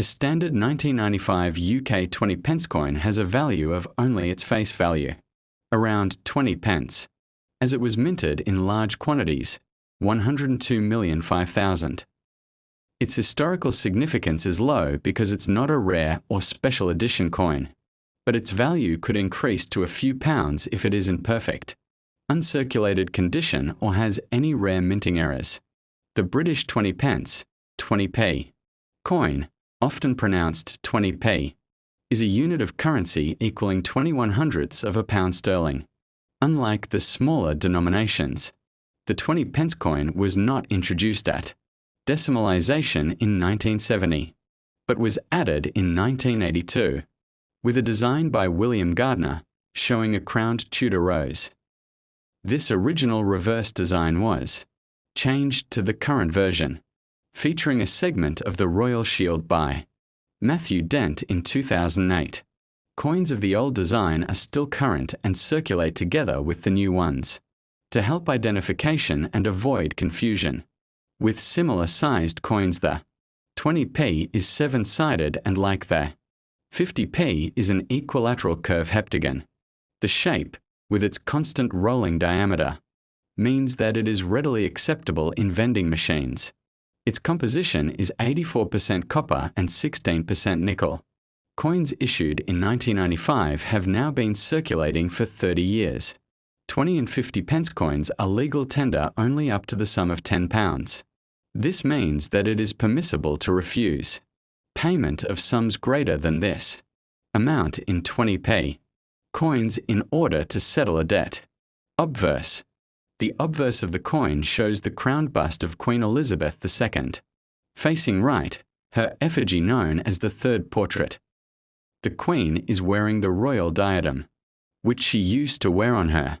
A standard 1995 UK 20 pence coin has a value of only its face value, around 20 pence, as it was minted in large quantities, 102,005,000. Its historical significance is low because it's not a rare or special edition coin, but its value could increase to a few pounds if it is in perfect, uncirculated condition or has any rare minting errors. The British 20 pence, 20p, coin, often pronounced 20p, is a unit of currency equaling 21/100ths of a pound sterling. Unlike the smaller denominations, the 20 pence coin was not introduced at decimalisation in 1970, but was added in 1982, with a design by William Gardner showing a crowned Tudor rose. This original reverse design was changed to the current version, featuring a segment of the Royal Shield by Matthew Dent in 2008. Coins of the old design are still current and circulate together with the new ones, to help identification and avoid confusion. With similar sized coins, the 20p is 7-sided and like the 50p is an equilateral curve heptagon. The shape, with its constant rolling diameter, means that it is readily acceptable in vending machines. Its composition is 84% copper and 16% nickel. Coins issued in 1995 have now been circulating for 30 years. 20 and 50 pence coins are legal tender only up to the sum of £10. This means that it is permissible to refuse payment of sums greater than this amount in 20p coins in order to settle a debt. Obverse. The obverse of the coin shows the crowned bust of Queen Elizabeth II. Facing right, her effigy known as the third portrait. The Queen is wearing the royal diadem, which she used to wear on her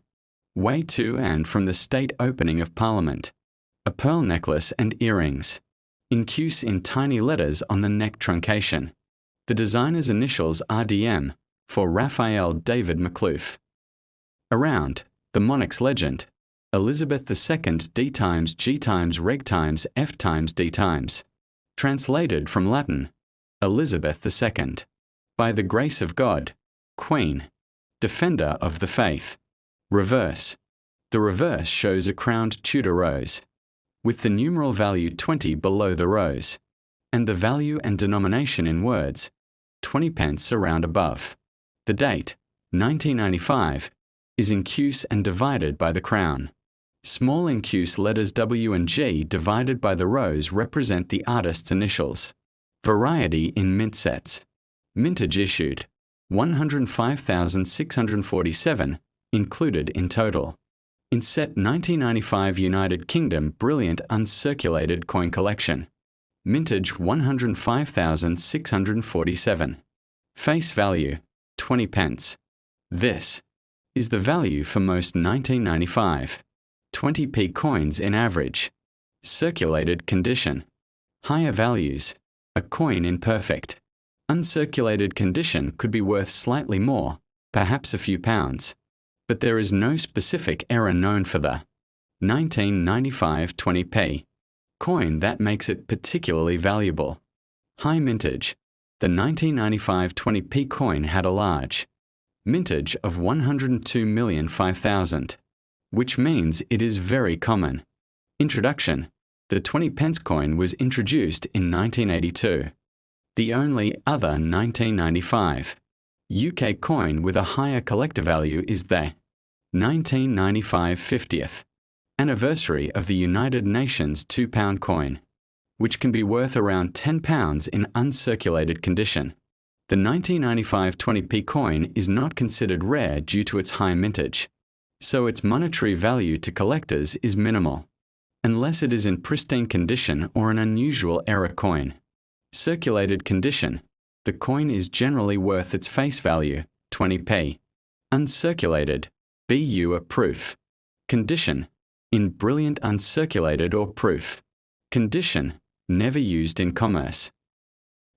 way to and from the state opening of Parliament. A pearl necklace and earrings, in use in tiny letters on the neck truncation. The designer's initials RDM for Raphael David Macluf. Around, the monarch's legend, Elizabeth II D times G times Reg times F times D times. Translated from Latin, Elizabeth II. By the grace of God, Queen, Defender of the Faith. Reverse. The reverse shows a crowned Tudor rose, with the numeral value 20 below the rose, and the value and denomination in words, 20 pence around above. The date, 1995, is in use and divided by the crown. Small in use letters W and G divided by the rose represent the artist's initials. Variety in mint sets. Mintage issued, 105,647, included in total. In set 1995 United Kingdom Brilliant Uncirculated Coin Collection. Mintage 105,647. Face value, 20 pence. This is the value for most 1995 20p coins in average. Circulated condition. Higher values. A coin in perfect uncirculated condition could be worth slightly more, perhaps a few pounds, but there is no specific error known for the 1995 20p coin that makes it particularly valuable. High mintage. The 1995 20p coin had a large mintage of 102,005,000, which means it is very common. Introduction. The 20 pence coin was introduced in 1982. The only other 1995 UK coin with a higher collector value is the 1995 50th anniversary of the United Nations £2 coin, which can be worth around £10 in uncirculated condition. The 1995 20p coin is not considered rare due to its high mintage, so its monetary value to collectors is minimal, unless it is in pristine condition or an unusual error coin. Circulated condition. The coin is generally worth its face value, 20p. Uncirculated. BU a proof. Condition. In brilliant uncirculated or proof. Condition. Never used in commerce.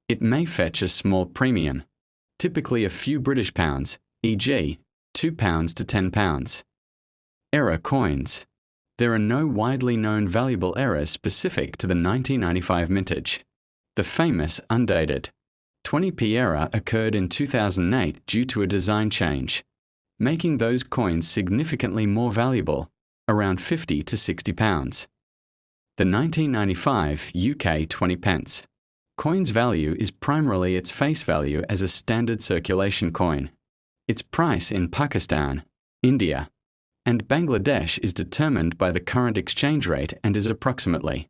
It may fetch a small premium, typically a few British pounds, e.g., £2 to £10. Error coins. There are no widely known valuable errors specific to the 1995 mintage. The famous undated 20p error occurred in 2008 due to a design change, making those coins significantly more valuable, around 50 to 60 pounds. The 1995 UK 20 pence coin's value is primarily its face value as a standard circulation coin. Its price in Pakistan, India, and Bangladesh is determined by the current exchange rate and is approximately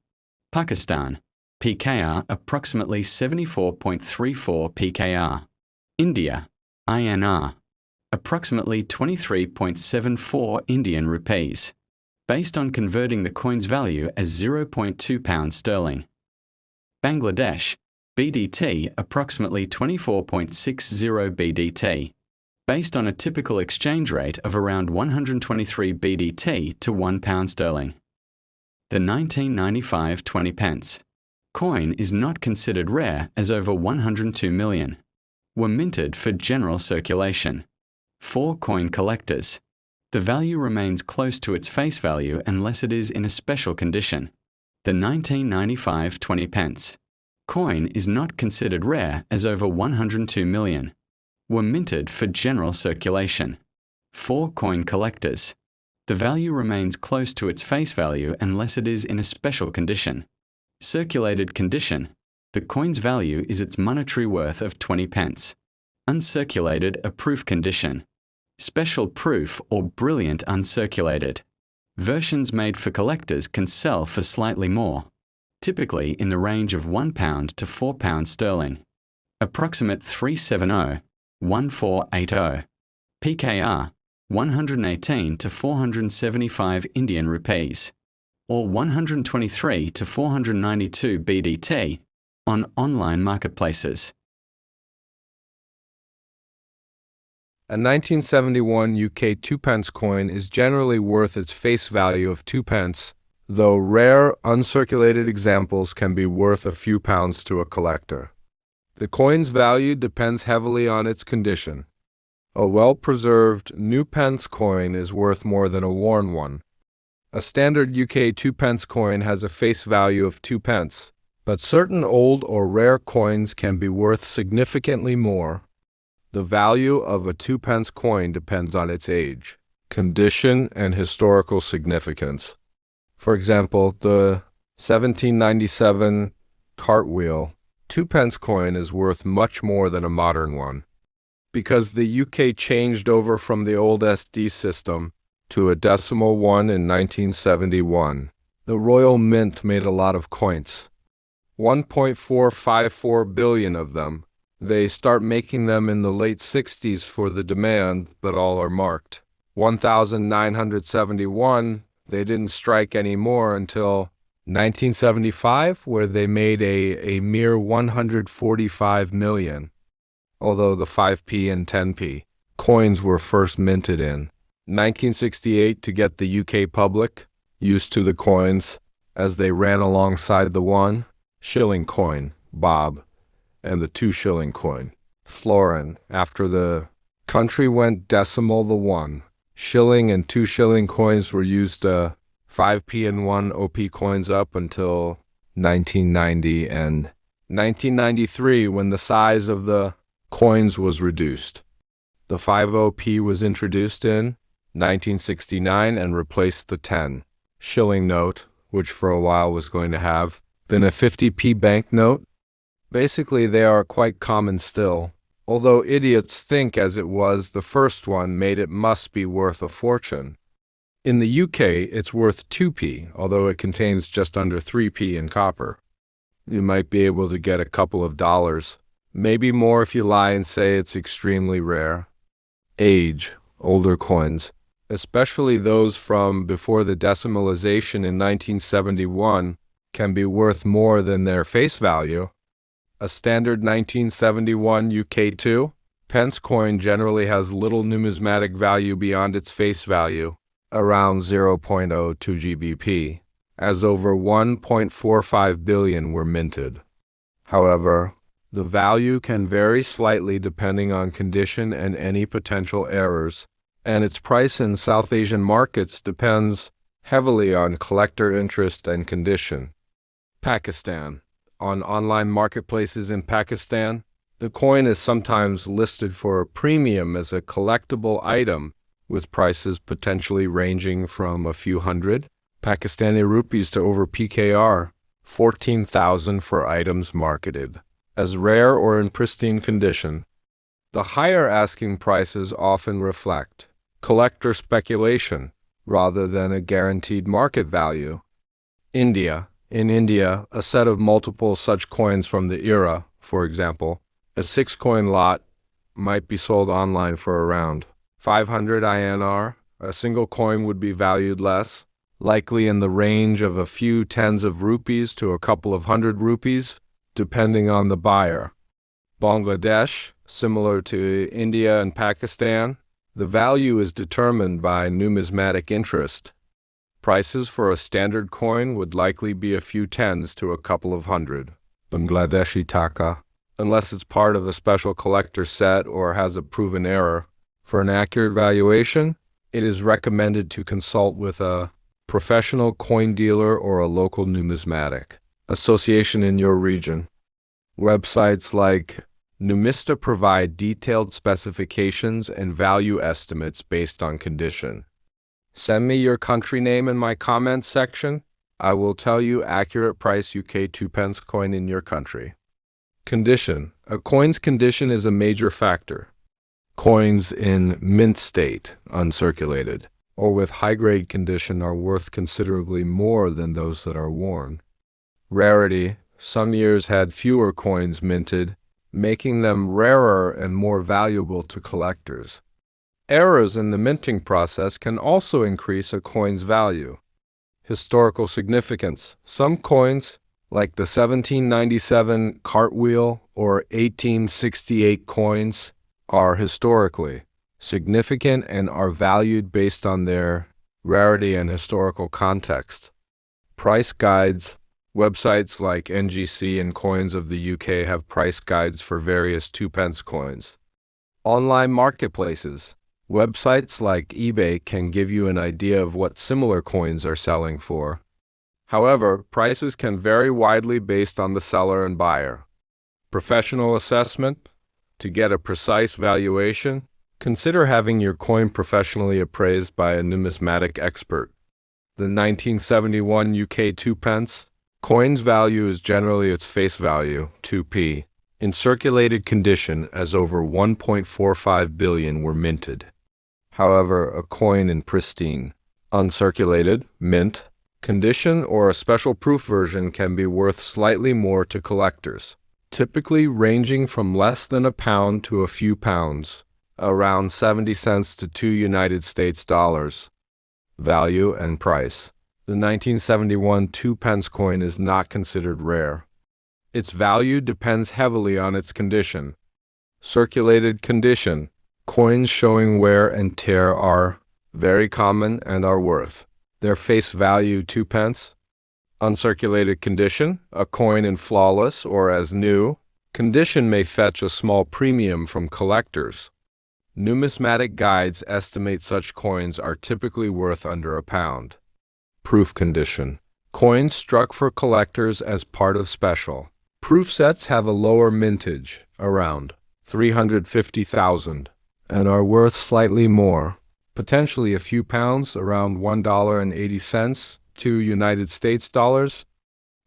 Pakistan, PKR approximately 74.34 PKR, India, INR, approximately 23.74 Indian rupees, based on converting the coin's value as 0.2 pounds sterling. Bangladesh, BDT approximately 24.60 BDT, based on a typical exchange rate of around 123 BDT to 1 pound sterling. The 1995 20 pence coin is not considered rare as over 102 million were minted for general circulation. For coin collectors, the value remains close to its face value unless it is in a special condition. The 1995 20 pence coin is not considered rare as over 102 million were minted for general circulation. For coin collectors, the value remains close to its face value unless it is in a special condition. Circulated condition, the coin's value is its monetary worth of 20 pence. Uncirculated, a proof condition. Special proof or brilliant uncirculated. Versions made for collectors can sell for slightly more, typically in the range of £1 to £4 sterling. Approximate 370-1480. PKR 118 to 475 Indian rupees, or 123 to 492 BDT on online marketplaces. A 1971 UK 2 pence coin is generally worth its face value of 2 pence, though rare, uncirculated examples can be worth a few pounds to a collector. The coin's value depends heavily on its condition. A well-preserved new pence coin is worth more than a worn one. A standard UK 2 pence coin has a face value of 2 pence, but certain old or rare coins can be worth significantly more. The value of a 2 pence coin depends on its age, condition, and historical significance. For example, the 1797 Cartwheel 2 pence coin is worth much more than a modern one. Because the UK changed over from the old SD system to a decimal one in 1971, the Royal Mint made a lot of coins. 1.454 billion of them. They start making them in the late 60s for the demand, but all are marked. 1,971, they didn't strike any more until 1975, where they made a mere 145 million, although the 5p and 10p coins were first minted in 1968 to get the UK public used to the coins as they ran alongside the 1 shilling coin, Bob, and the 2 shilling coin, Florin. After the country went decimal, the 1 shilling and 2 shilling coins were used 5p and 1 OP coins up until 1990 and 1993, when the size of the coins was reduced. The 5 OP was introduced in 1969 and replaced the 10 shilling note, which for a while was going to have been a 50p banknote. Basically, they are quite common still, although idiots think as it was the first one made it must be worth a fortune. In the UK, it's worth 2p, although it contains just under 3p in copper. You might be able to get a couple of dollars, maybe more if you lie and say it's extremely rare. Age, older coins, especially those from before the decimalization in 1971, can be worth more than their face value. A standard 1971 UK 2 pence coin generally has little numismatic value beyond its face value, around 0.02 GBP, as over 1.45 billion were minted. However, the value can vary slightly depending on condition and any potential errors, and its price in South Asian markets depends heavily on collector interest and condition. Pakistan, On online marketplaces in Pakistan, the coin is sometimes listed for a premium as a collectible item, with prices potentially ranging from a few hundred Pakistani rupees to over PKR 14,000 for items marketed as rare or in pristine condition. The higher asking prices often reflect collector speculation rather than a guaranteed market value. India. In India, a set of multiple such coins from the era, for example, a 6-coin lot, might be sold online for around 500 INR. A single coin would be valued less, likely in the range of a few tens of rupees to a couple of hundred rupees, depending on the buyer. Bangladesh, similar to India and Pakistan, the value is determined by numismatic interest. Prices for a standard coin would likely be a few tens to a couple of hundred Bangladeshi taka, unless it's part of a special collector set or has a proven error. For an accurate valuation, it is recommended to consult with a professional coin dealer or a local numismatic association in your region. Websites like Numista provide detailed specifications and value estimates based on condition. Send me your country name in my comments section. I will tell you accurate price UK 2 pence coin in your country. Condition. A coin's condition is a major factor. Coins in mint state, uncirculated, or with high-grade condition are worth considerably more than those that are worn. Rarity. Some years had fewer coins minted, making them rarer and more valuable to collectors. Errors in the minting process can also increase a coin's value. Historical significance. Some coins, like the 1797 cartwheel or 1868 coins, are historically significant and are valued based on their rarity and historical context. Price guides. Websites like NGC and Coins of the UK have price guides for various 2 pence coins. Online marketplaces. Websites like eBay can give you an idea of what similar coins are selling for. However, prices can vary widely based on the seller and buyer. Professional assessment. To get a precise valuation, consider having your coin professionally appraised by a numismatic expert. The 1971 UK 2 pence coin's value is generally its face value, 2p, in circulated condition, as over 1.45 billion were minted. However, a coin in pristine, uncirculated, mint, condition or a special proof version can be worth slightly more to collectors, typically ranging from less than £1 to a few pounds, around 70 cents to $2 US. Value and price. The 1971 2 pence coin is not considered rare. Its value depends heavily on its condition. Circulated condition. Coins showing wear and tear are very common and are worth their face value 2 pence. Uncirculated condition. A coin in flawless or as new condition may fetch a small premium from collectors. Numismatic guides estimate such coins are typically worth under £1. Proof condition. Coins struck for collectors as part of special proof sets have a lower mintage, around 350,000, and are worth slightly more, potentially a few pounds, around $1.80 to US.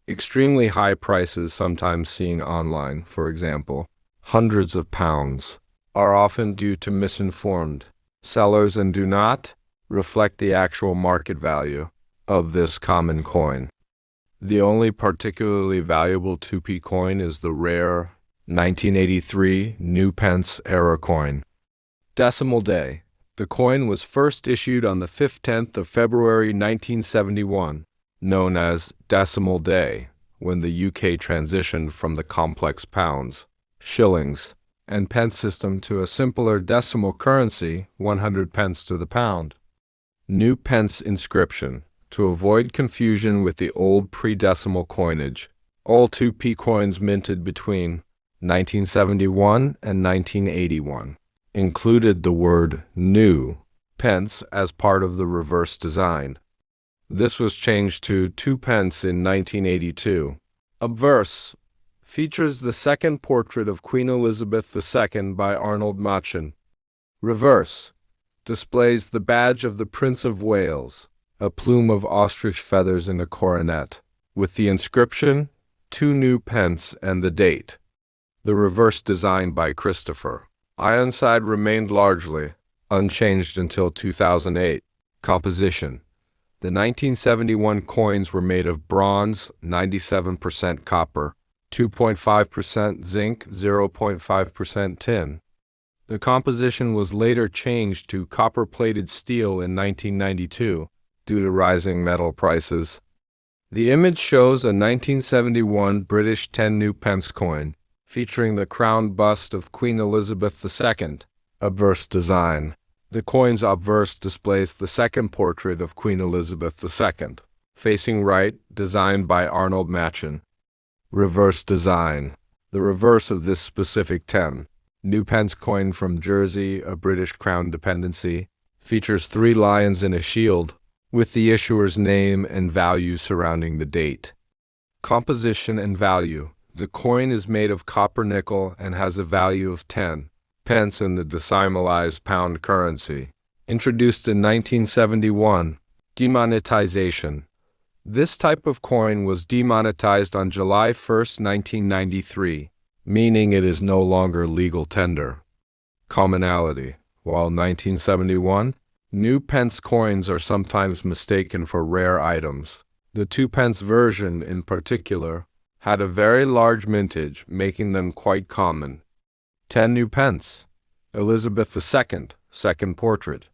Extremely high prices sometimes seen online, for example, hundreds of pounds, are often due to misinformed sellers and do not reflect the actual market value of this common coin. The only particularly valuable 2p coin is the rare 1983 new pence era coin. Decimal day. The coin was first issued on the 15th of February 1971, known as Decimal Day, when the UK transitioned from the complex pounds, shillings, and pence system to a simpler decimal currency, 100 pence to the pound. New pence inscription. To avoid confusion with the old pre-decimal coinage, all 2p coins minted between 1971 and 1981 included the word new pence as part of the reverse design. This was changed to 2 pence in 1982. Obverse. Features the second portrait of Queen Elizabeth II by Arnold Machen. Reverse. Displays the badge of the Prince of Wales, a plume of ostrich feathers in a coronet, with the inscription, 2 new pence and the date. The reverse designed by Christopher. Ironside remained largely unchanged until 2008. Composition. The 1971 coins were made of bronze, 97% copper, 2.5% zinc, 0.5% tin. The composition was later changed to copper-plated steel in 1992 due to rising metal prices. The image shows a 1971 British 10 new pence coin featuring the crowned bust of Queen Elizabeth II, obverse design. The coin's obverse displays the second portrait of Queen Elizabeth II, facing right, designed by Arnold Machen. Reverse design. The reverse of this specific 10 new pence coin from Jersey, a British Crown dependency, features 3 lions in a shield, with the issuer's name and value surrounding the date. Composition and value. The coin is made of copper nickel and has a value of 10 pence in the decimalized pound currency. Introduced in 1971. Demonetization. This type of coin was demonetized on July 1, 1993, meaning it is no longer legal tender. Commonality. While 1971, new pence coins are sometimes mistaken for rare items. The 2 pence version, in particular, had a very large mintage, making them quite common. 10 new pence. Elizabeth II, second portrait.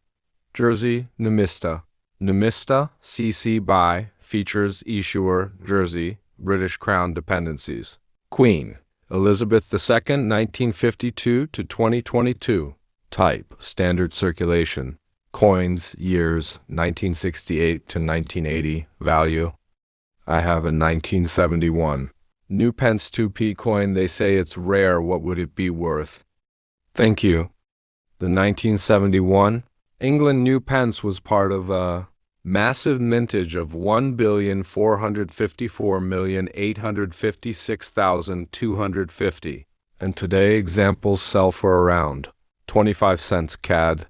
Jersey, Numista. Numista, CC by, features issuer, Jersey, British Crown dependencies. Queen, Elizabeth II, 1952 to 2022. Type, standard circulation. Coins, years, 1968 to 1980. Value. I have a 1971. New pence 2p coin, they say it's rare, what would it be worth? Thank you. The 1971 England new pence was part of a massive mintage of 1,454,856,250, and today examples sell for around 25 cents CAD.